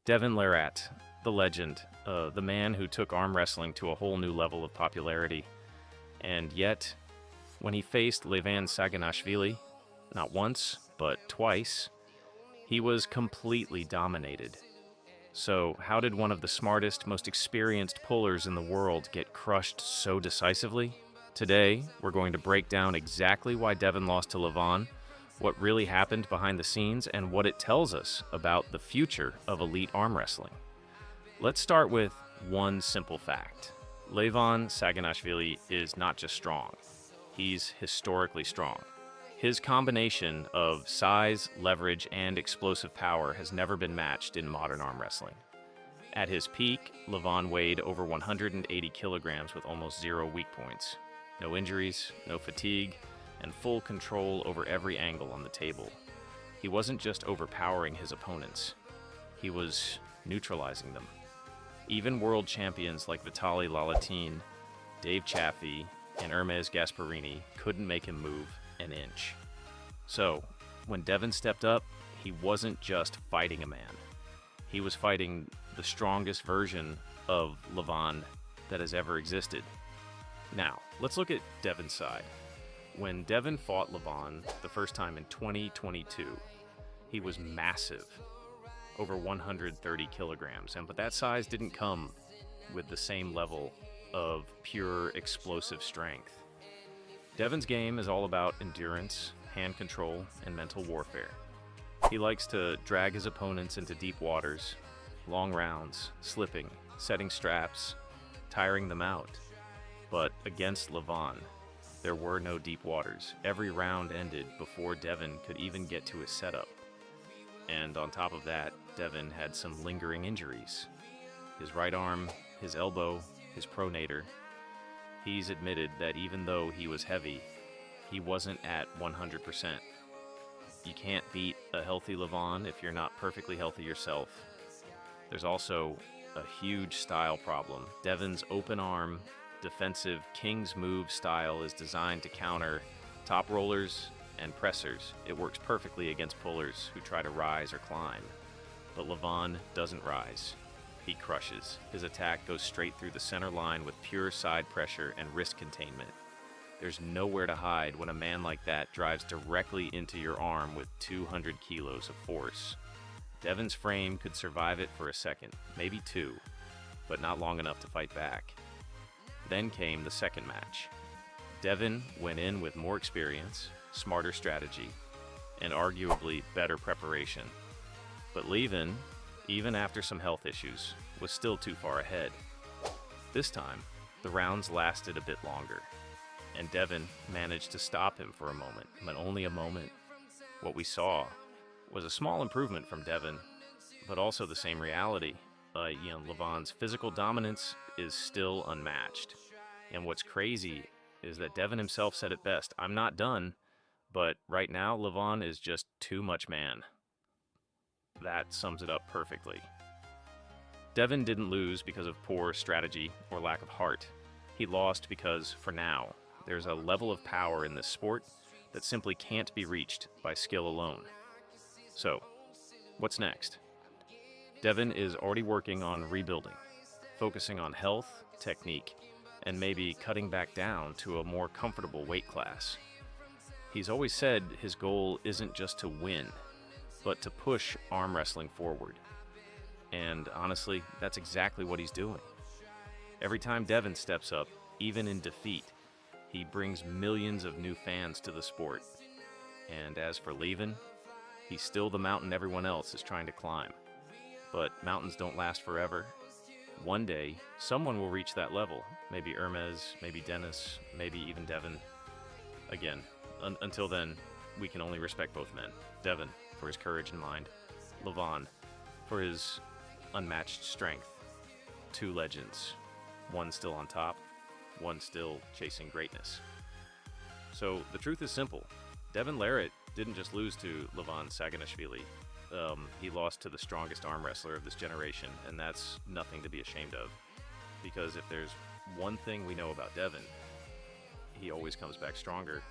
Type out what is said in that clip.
Devon Larratt, the legend, the man who took arm wrestling to a whole new level of popularity. And yet, when he faced Levan Saginashvili, not once, but twice, he was completely dominated. So how did one of the smartest, most experienced pullers in the world get crushed so decisively? Today, we're going to break down exactly why Devon lost to Levan, what really happened behind the scenes, and what it tells us about the future of elite arm wrestling. Let's start with one simple fact. Levan Saginashvili is not just strong, he's historically strong. His combination of size, leverage, and explosive power has never been matched in modern arm wrestling. At his peak, Levan weighed over 180 kilograms with almost zero weak points. No injuries, no fatigue, and full control over every angle on the table. He wasn't just overpowering his opponents, he was neutralizing them. Even world champions like Vitaly Lalatin, Dave Chaffee, and Hermes Gasparini couldn't make him move an inch. So, when Devon stepped up, he wasn't just fighting a man. He was fighting the strongest version of Levan that has ever existed. Now, let's look at Devon's side. When Devon fought Levan the first time in 2022, he was massive, over 130 kilograms, but that size didn't come with the same level of pure explosive strength. Devon's game is all about endurance, hand control, and mental warfare. He likes to drag his opponents into deep waters, long rounds, slipping, setting straps, tiring them out. But against Levan, there were no deep waters. Every round ended before Devon could even get to his setup. And on top of that, Devon had some lingering injuries. His right arm, his elbow, his pronator. He's admitted that even though he was heavy, he wasn't at 100%. You can't beat a healthy Levan if you're not perfectly healthy yourself. There's also a huge style problem. Devon's open arm, defensive King's move style is designed to counter top rollers and pressers. It works perfectly against pullers who try to rise or climb. But Levan doesn't rise. He crushes. His attack goes straight through the center line with pure side pressure and wrist containment. There's nowhere to hide when a man like that drives directly into your arm with 200 kilos of force. Devon's frame could survive it for a second, maybe two, but not long enough to fight back. Then came the second match. Devon went in with more experience, smarter strategy, and arguably better preparation. But Levan, even after some health issues, was still too far ahead. This time, the rounds lasted a bit longer, and Devon managed to stop him for a moment, but only a moment. What we saw was a small improvement from Devon, but also the same reality. Levan's physical dominance is still unmatched. And what's crazy is that Devon himself said it best, "I'm not done, but right now Levan is just too much man." That sums it up perfectly. Devon didn't lose because of poor strategy or lack of heart. He lost because, for now, there's a level of power in this sport that simply can't be reached by skill alone. So, what's next? Devon is already working on rebuilding, focusing on health, technique, and maybe cutting back down to a more comfortable weight class. He's always said his goal isn't just to win, but to push arm wrestling forward. And honestly, that's exactly what he's doing. Every time Devon steps up, even in defeat, he brings millions of new fans to the sport. And as for Levan, he's still the mountain everyone else is trying to climb. But mountains don't last forever. One day, someone will reach that level. Maybe Hermes, maybe Dennis, maybe even Devon. Again, until then, we can only respect both men. Devon for his courage and mind. Levan for his unmatched strength. Two legends. One still on top, one still chasing greatness. So the truth is simple. Devon Larratt didn't just lose to Levan Saginashvili. He lost to the strongest arm wrestler of this generation, and that's nothing to be ashamed of. Because if there's one thing we know about Devon, he always comes back stronger